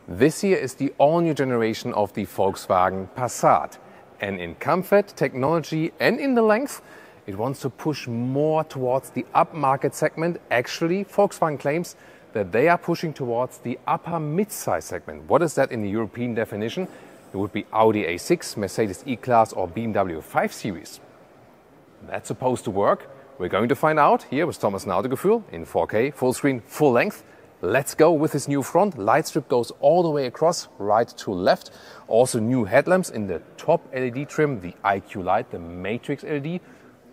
This here is the all-new generation of the Volkswagen Passat. And in comfort, technology and in the length, it wants to push more towards the upmarket segment. Actually, Volkswagen claims that they are pushing towards the upper mid-size segment. What is that in the European definition? It would be Audi A6, Mercedes E-Class or BMW 5 Series. That's supposed to work. We're going to find out here with Thomas Nautegefühl in 4K, full screen, full length. Let's go with this new front. Light strip goes all the way across, right to left. Also new headlamps in the top LED trim, the IQ Light, the Matrix LED.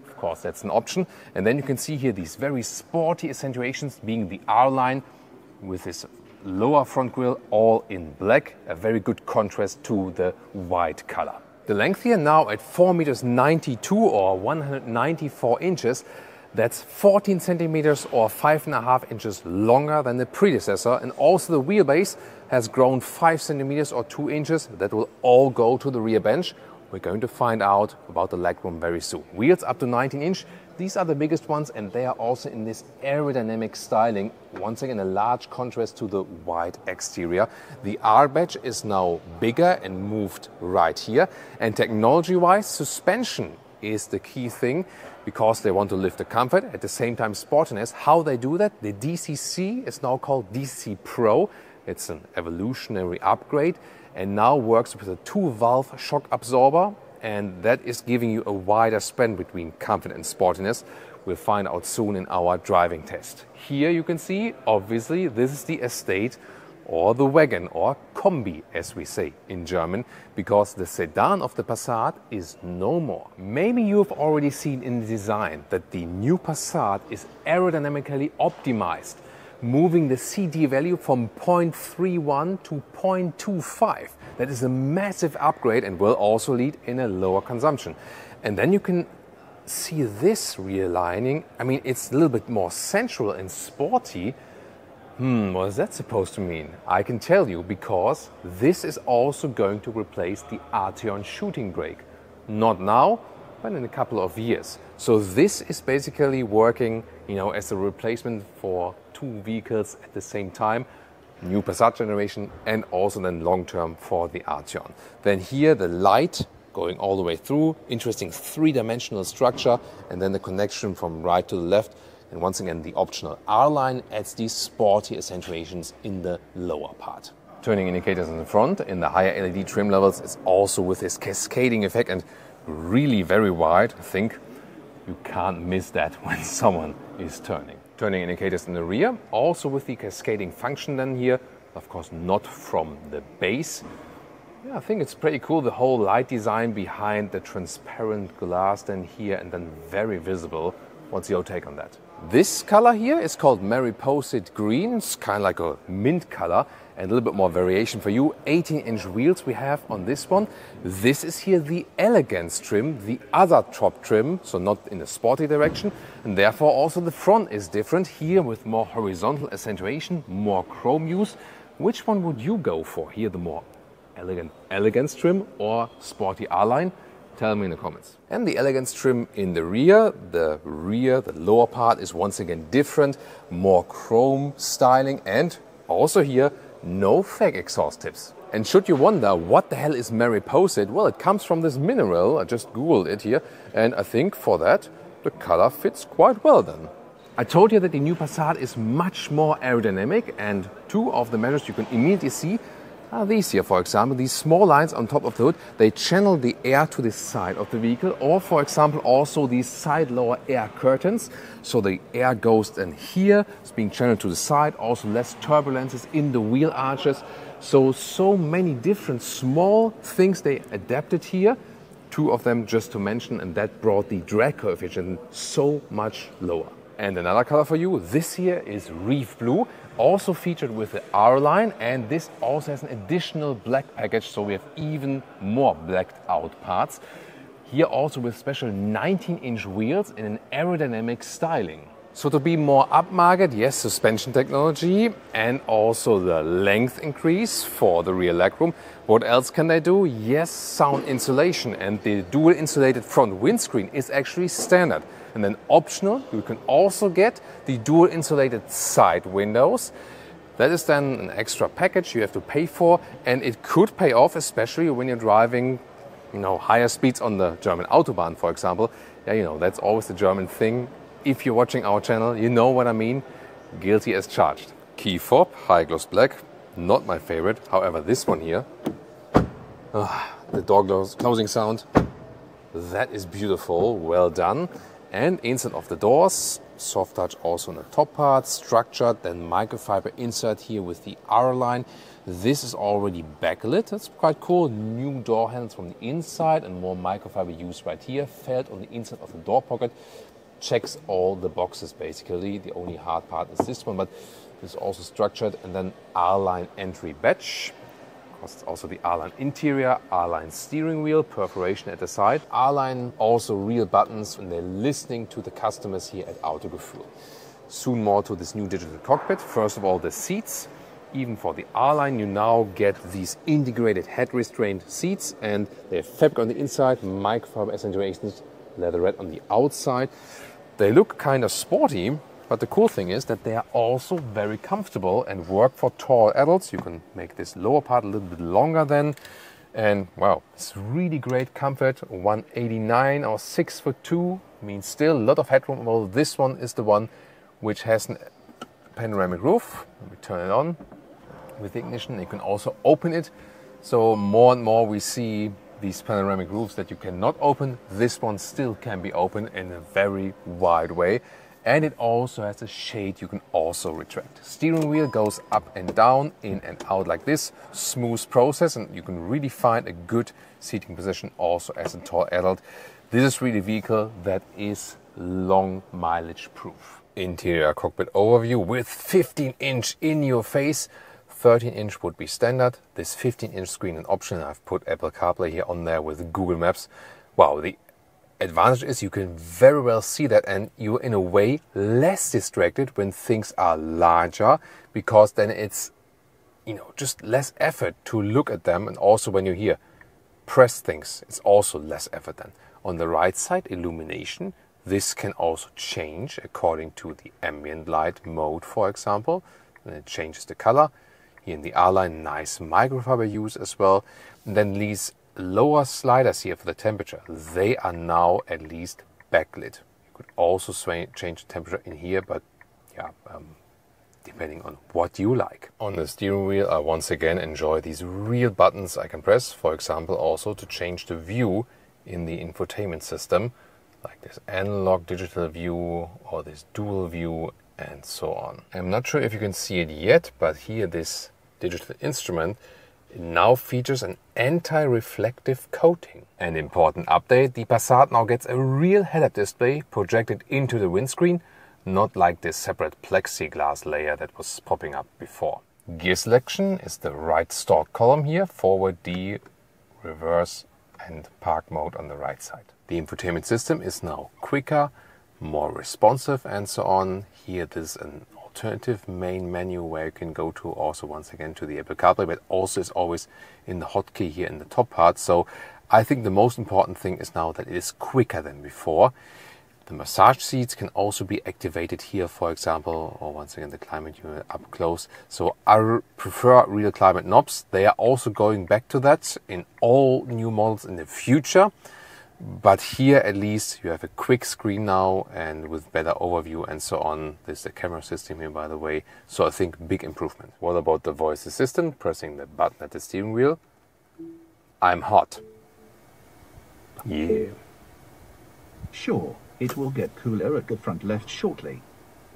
Of course, that's an option. And then you can see here these very sporty accentuations being the R-Line with this lower front grille all in black. A very good contrast to the white color. The length here now at 4.92 m or 194 inches. That's 14 centimeters or 5.5 inches longer than the predecessor. And also the wheelbase has grown 5 centimeters or 2 inches. That will all go to the rear bench. We're going to find out about the legroom very soon. Wheels up to 19 inch. These are the biggest ones and they are also in this aerodynamic styling. Once again, a large contrast to the white exterior. The R badge is now bigger and moved right here. And technology-wise, suspension is the key thing because they want to lift the comfort, at the same time sportiness. How they do that? The DCC is now called DCC Pro. It's an evolutionary upgrade and now works with a 2-valve shock absorber, and that is giving you a wider span between comfort and sportiness. We'll find out soon in our driving test. Here you can see, obviously, this is the Estate or the wagon or Kombi, as we say in German, because the sedan of the Passat is no more. Maybe you've already seen in the design that the new Passat is aerodynamically optimized, moving the CD value from 0.31 to 0.25. That is a massive upgrade and will also lead in a lower consumption. And then you can see this rear lining. I mean, it's a little bit more sensual and sporty. What is that supposed to mean? I can tell you, because this is also going to replace the Arteon shooting brake. Not now, but in a couple of years. So this is basically working, as a replacement for two vehicles at the same time. New Passat generation and also then long-term for the Arteon. Then here the light going all the way through, interesting three-dimensional structure, and then the connection from right to the left. And once again, the optional R-Line adds these sporty accentuations in the lower part. Turning indicators in the front, in the higher LED trim levels, it's also with this cascading effect and really very wide. I think you can't miss that when someone is turning. Turning indicators in the rear, also with the cascading function then here. Of course, not from the base. Yeah, I think it's pretty cool, the whole light design behind the transparent glass then here and then very visible. What's your take on that? This color here is called Mariposate Green. It's kind of like a mint color and a little bit more variation for you. 18-inch wheels we have on this one. This is here the Elegance trim, the other top trim, so not in the sporty direction. And therefore also the front is different here with more horizontal accentuation, more chrome use. Which one would you go for? Here the more elegant Elegance trim or sporty R-Line? Tell me in the comments. And the Elegance trim in the rear, the lower part is once again different, more chrome styling, and also here, no fake exhaust tips. And should you wonder what the hell is Mariposate? Well, it comes from this mineral. I just googled it here, and I think for that, the color fits quite well then. I told you that the new Passat is much more aerodynamic, and two of the measures you can immediately see are these here, for example, these small lines on top of the hood. They channel the air to the side of the vehicle, or for example also these side lower air curtains. So the air goes in here, it's being channeled to the side, also less turbulences in the wheel arches. So many different small things they adapted here. Two of them just to mention, and that brought the drag coefficient so much lower. And another color for you, this here is Reef Blue, also featured with the R-Line, and this also has an additional black package, so we have even more blacked out parts. Here also with special 19-inch wheels in an aerodynamic styling. So to be more upmarket, yes, suspension technology and also the length increase for the rear legroom. What else can they do? Yes, sound insulation, and the dual insulated front windscreen is actually standard. And then optional, you can also get the dual insulated side windows. That is then an extra package you have to pay for, and it could pay off, especially when you're driving, higher speeds on the German Autobahn, for example. Yeah, that's always the German thing. If you're watching our channel, you know what I mean. Guilty as charged. Key fob, high gloss black, not my favorite. However, this one here, the door closing sound, that is beautiful, well done. And inside of the doors, soft touch also on the top part, structured, then microfiber insert here with the R-Line. This is already backlit, that's quite cool. New door handles from the inside and more microfiber used right here. Felt on the inside of the door pocket. Checks all the boxes basically. The only hard part is this one, but this is also structured. And then R-Line entry badge. It's also the R-Line interior, R-Line steering wheel, perforation at the side. R-Line also real buttons, and they're listening to the customers here at Autogefühl. Soon more to this new digital cockpit. First of all, the seats. Even for the R-Line, you now get these integrated head restrained seats, and they have fabric on the inside, microfiber accentuations, leatherette on the outside. They look kind of sporty, but the cool thing is that they are also very comfortable and work for tall adults. You can make this lower part a little bit longer then. And wow, it's really great comfort. 189 or 6'2" means still a lot of headroom. Well, this one is the one which has a panoramic roof. Let me turn it on with the ignition. You can also open it. So more and more we see these panoramic roofs that you cannot open. This one still can be open in a very wide way. And it also has a shade you can also retract. Steering wheel goes up and down, in and out like this. Smooth process, and you can really find a good seating position also as a tall adult. This is really a vehicle that is long mileage proof. Interior cockpit overview with 15-inch in your face. 13-inch would be standard. This 15-inch screen an option. I've put Apple CarPlay here on there with Google Maps. Wow, the advantage is you can very well see that, and you're in a way less distracted when things are larger, because then it's just less effort to look at them. And also when you here press things, it's also less effort then. On the right side, illumination, this can also change according to the ambient light mode, for example, and it changes the color. Here in the R-Line, nice microfiber use as well. And then these lower sliders here for the temperature, they are now at least backlit. You could also change the temperature in here, but yeah, depending on what you like. On the steering wheel, I once again enjoy these real buttons I can press, for example, also to change the view in the infotainment system, like this analog digital view or this dual view and so on. I'm not sure if you can see it yet, but here this digital instrument now features an anti-reflective coating. An important update, the Passat now gets a real head-up display projected into the windscreen, not like this separate plexiglass layer that was popping up before. Gear selection is the right stalk column here, forward D, reverse and park mode on the right side. The infotainment system is now quicker, more responsive and so on. Here there's an alternative main menu where you can go to also once again to the Apple CarPlay, but also is always in the hotkey here in the top part. So I think the most important thing is now that it is quicker than before. The massage seats can also be activated here, for example, or once again the climate unit up close. So I prefer real climate knobs. They are also going back to that in all new models in the future. But here at least you have a quick screen now and with better overview and so on. There's the camera system here, by the way. So I think big improvement. What about the voice assistant? Pressing the button at the steering wheel. I'm hot. Yeah. Sure, it will get cooler at the front left shortly.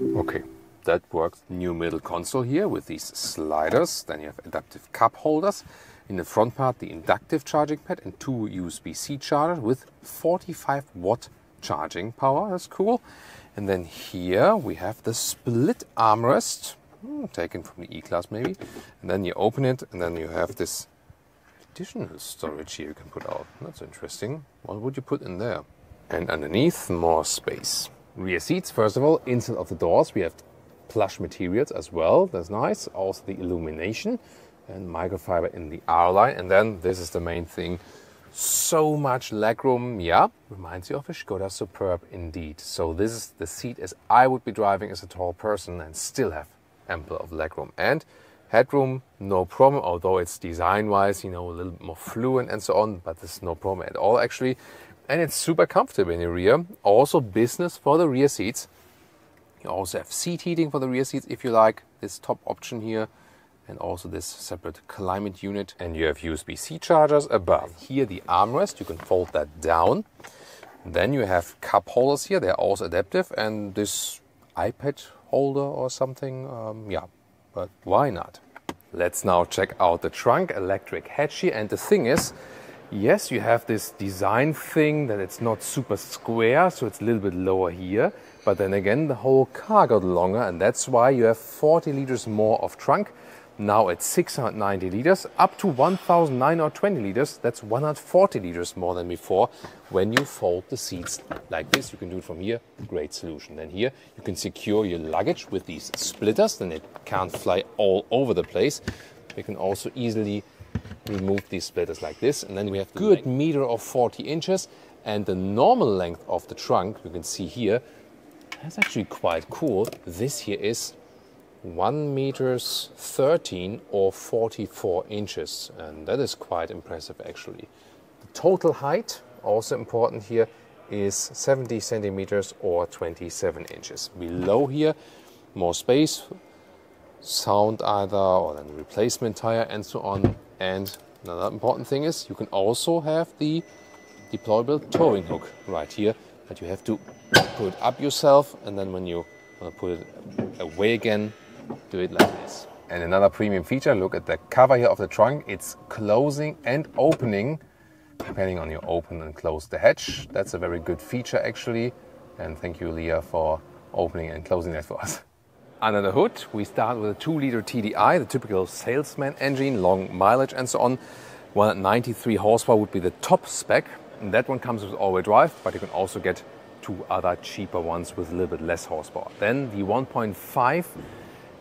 Okay, that works. New middle console here with these sliders. Then you have adaptive cup holders. In the front part, the inductive charging pad and 2 USB-C chargers with 45-watt charging power. That's cool. And then here we have the split armrest, taken from the E-Class maybe. And then you open it, and then you have this additional storage here you can put out. That's interesting. What would you put in there? And underneath, more space. Rear seats, first of all, inside of the doors, we have plush materials as well. That's nice. Also the illumination and microfiber in the R-Line. And then this is the main thing. So much legroom. Yeah, reminds you of a Škoda Superb indeed. So this is the seat as I would be driving as a tall person and still have ample of legroom. And headroom, no problem, although it's design-wise, you know, a little bit more fluent and so on, but there's no problem at all actually. And it's super comfortable in the rear. Also business for the rear seats. You also have seat heating for the rear seats if you like, this top option here. And also this separate climate unit. And you have USB-C chargers above. Here the armrest, you can fold that down. Then you have cup holders here, they're also adaptive. And this iPad holder or something, yeah, but why not? Let's now check out the trunk, electric hatch here. And the thing is, yes, you have this design thing that it's not super square, so it's a little bit lower here. But then again, the whole car got longer, and that's why you have 40 liters more of trunk. Now it's 690 liters, up to 1,920 liters. That's 140 liters more than before. When you fold the seats like this, you can do it from here. Great solution. Then here you can secure your luggage with these splitters. Then it can't fly all over the place. You can also easily remove these splitters like this. And then we have a good meter of 40 inches. And the normal length of the trunk, you can see here, that's actually quite cool. This here is 1 meters 13 or 44 inches, and that is quite impressive actually. The total height, also important here, is 70 centimeters or 27 inches. Below here, more space, sound either, or then replacement tire and so on. And another important thing is you can also have the deployable towing hook right here, but you have to put it up yourself, and then when you put it away again, do it like this. And another premium feature, look at the cover here of the trunk. It's closing and opening, depending on you open and close the hatch. That's a very good feature actually. And thank you, Leah, for opening and closing that for us. Under the hood, we start with a 2-liter TDI, the typical salesman engine, long mileage and so on. 193 horsepower would be the top spec. And that one comes with all-wheel drive, but you can also get 2 other cheaper ones with a little bit less horsepower. Then the 1.5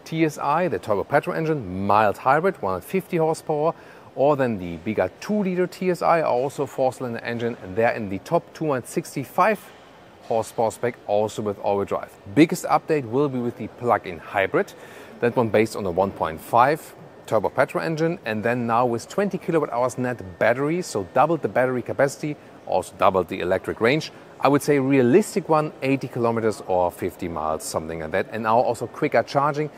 TSI, the turbo petrol engine, mild hybrid, 150 horsepower, or then the bigger 2-liter TSI, also 4-cylinder engine, and they're in the top 265 horsepower spec, also with all-wheel drive. Biggest update will be with the plug-in hybrid, that one based on the 1.5 turbo petrol engine, and then now with 20 kilowatt hours net battery, so doubled the battery capacity, also doubled the electric range. I would say realistic one, 80 kilometers or 50 miles, something like that. And now also quicker charging,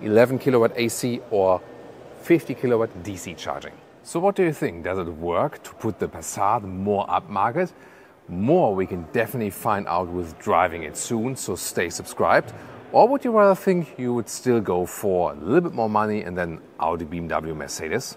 11 kilowatt AC or 50 kilowatt DC charging. So what do you think? Does it work to put the Passat more upmarket? More we can definitely find out with driving it soon, so stay subscribed. Or would you rather think you would still go for a little bit more money and then Audi, BMW, Mercedes?